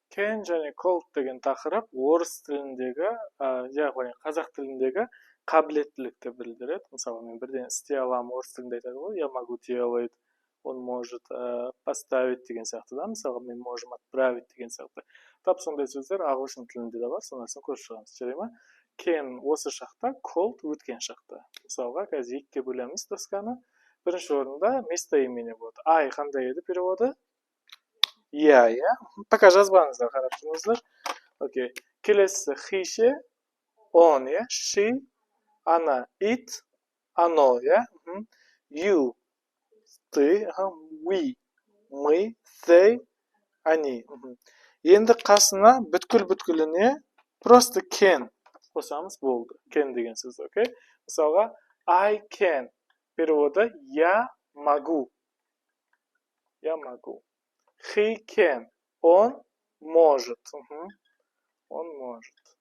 Can және cold деген тақырып орыс тіліндегі, яғни қазақ тіліндегі қабілеттілікті білдіреді. Мысалы, мен бірден істей аламын, орыс тілінде айтады ғой, я могу делать, он может поставить деген сияқты да. Мысалы, мен можем отправить деген сияқты. Тап сондай сөздер ағылшын тілінде де бар, сонысын көріп шығамыз, жарай ма? Can осы шақта, cold өткен шақта. Мысалға, қазір екіге бөлеміз досканы. Бірінші орында местоимение болады. Ай қандай еді переводы? Я. Пока жазбаңыздар, қарап тұрыңыздар. Окей. Келесі he, ше, он, я, she, она, it, оно, я, you, ты, we, мы, they, они. Енді қасына бүткіліне просто can қосамыз болды. Can деген сөз, окей? Мысалға, I can. Переводы я могу. Я могу. He can. Он может. Он может.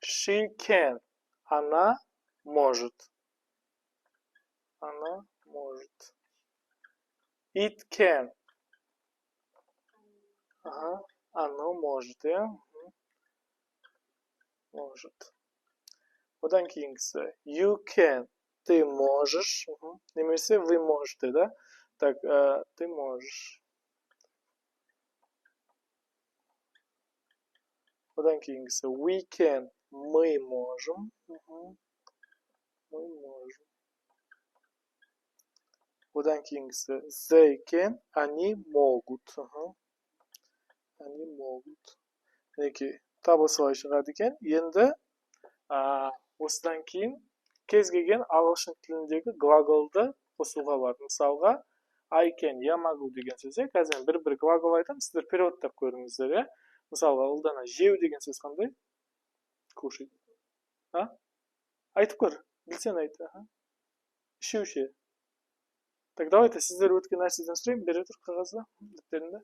She can. Она может. Она может. It can. Оно может, я? Может. Одан кейінгісі. You can. Ты можешь. Немесе вы можете, да? Так, ты можешь. Одан кейінгісі. We can. Мы можем. Мы можем. Одан кейінгісі. They can. Они могут. Они могут. Неке, табы солай шығады екен. Енді осыдан кейін кез келген ағылшын тіліндегі глаголды қосуға болады. Мысалға, I can, я могу деген сөзде, қазір бір глагол айтам, сіздер переводтап көріңіздер, я? Мысалға, ұлдана жеу деген сөз қандай? Кушать. Айтып көр, білсен айт. Ішеуші. Так, давайте сіздер өткен нәрседен сұрайын, бере тұр қағазда, дәптерінде.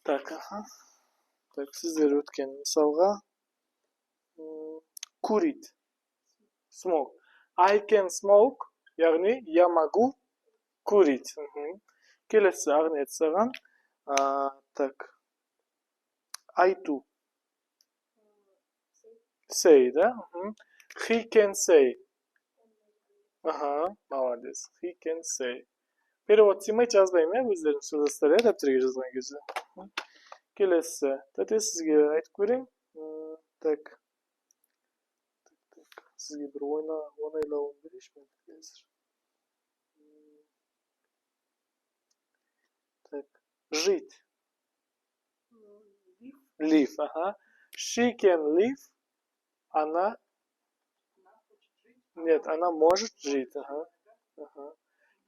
Так, Так, сіздер өткен, мысалға, курить. Smoke. I can smoke, яғни, я могу курить. Келесі ағын етсаған. Так. Айту. Say, да? He can say. Молодец. He can say. Перевод симай жазбаймын, я өздерін сөздестер, я дәптерге жазған кезде. Келесі. Тәте сізге айтып көрейін. Так. Сізге бір ойнайлауын берейші мен қазір. Так. Жить. Live, She can live. Она. Нет, она может жить.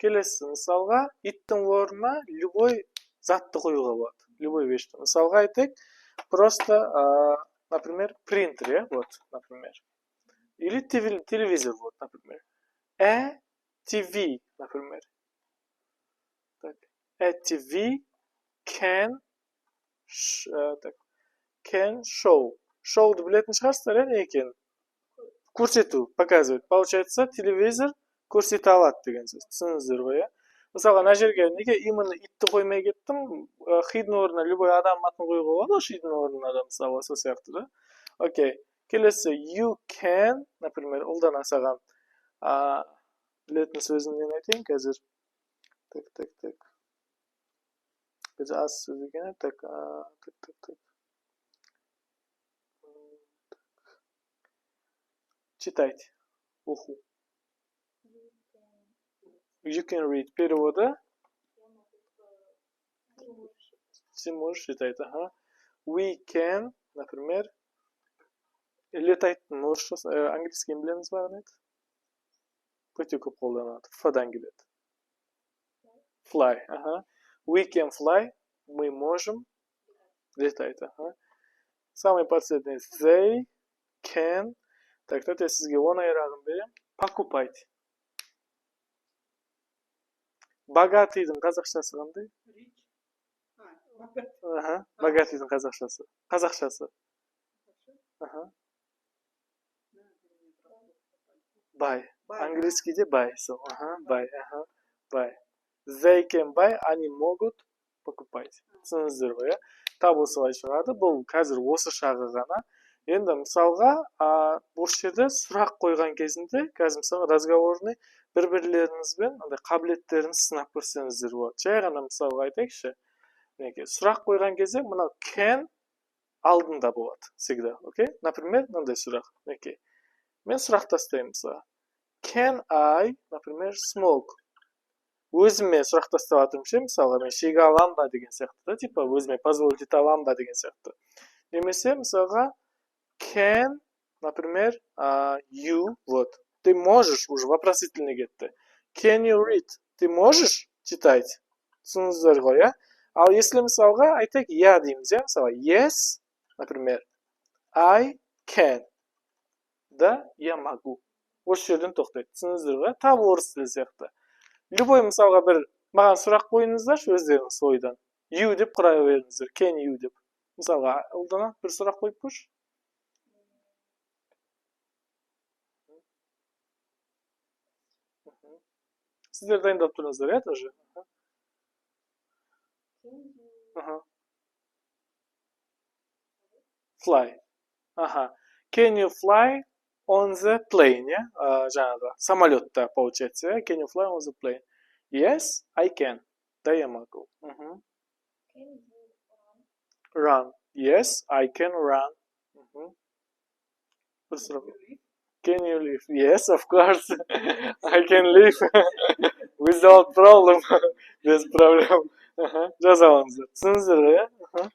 Келесі, мысалға, иттің орнына любой затты қоюға болады. Любой вещь. Мысалға айтайық, просто, например, принтер, вот, например. Или телевизор, вот, например. TV, например. Так. TV can show. Show'ды білетін шығарсыздар, не екен? Көрсету, показывать. Получается, телевизор көрсете алады деген сөз. Түсініңіздер ғой, я? Мысалға, мына жерге неге именно итті қоймай кеттім? Хидің орнына любой адам атын қоюға болады, шидің орнына адам, мысалы, сол сияқты, да? Окей. Келесі, you can, например, ұлдан асаған білетін сөзінен айтайын қазір. Так. Біз аз сөз екен, так. Читайте. Уху. You can read. Перевода. Ты можешь читать, We can, например, летайтын орысшасы, английский білеміз ба, нет? Өте көп қолданады. Фадан келеді. Fly, We can fly. Мы можем летать, Самый последний. They can. Так, я сізге оңайрағын берем. Покупать. Богатыйдың қазақшасы қандай? Богатыйдың қазақшасы. Buy. Английскийде buy. Buy. They can buy. Они могут покупать. Түсіндіңіздер ғой, иә? Табу солай шығады. Бұл қазір осы шағы ғана. Енді мысалға, осы жерде сұрақ қойған кезінде, қазір мысалы разговорный бір-бірлеріңізбен андай қабілеттеріңізді сынап көрсеңіздер болады. Жай ғана мысалға айтайықшы. Мінекей, сұрақ қойған кезде мына can алдында болады всегда, окей? Например, мынандай сұрақ. Мінекей. Мен сұрақ тастаймын мысалы. Can I, например, smoke? Өзіме сұрақ тастап жатырмын ше, мысалға мен шеге алам ба деген сияқты да, типа өзіме позволить ете алам ба деген сияқты. Немесе мысалға can, например, you, вот. Ты можешь, уже вопросительный кетті. Can you read? Ты можешь читать? Түсіндіңіздер ғой, иә? Ал если мысалға айтайық я дейміз, иә? Мысалға yes, например, I can. Да, я могу. Осы жерден тоқтайды. Түсіндіңіздер ғой? Тап орыс тілі сияқты. Любой мысалға бір маған сұрақ қойыңыздаршы өздеріңіз ойдан. You деп құра беріңіздер. Can you деп. Мысалға Ұлдана бір сұрақ қойып көрші. Сіздер дайындап тұрыңыздар, иә, тоже? Fly. Can you fly on the plane, иә? Жаңағы самолетта получается, иә? Can you fly on the plane? Yes, I can. Да, я могу. Run. Yes, I can run. Can you live? Yes, of course. I can live without problem. Без проблем. Жаза алыңыздар. Түсіндіңіздер ғой, иә?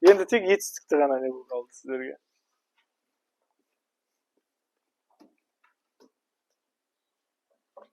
Енді тек етістікті ғана не болып қалды сіздерге.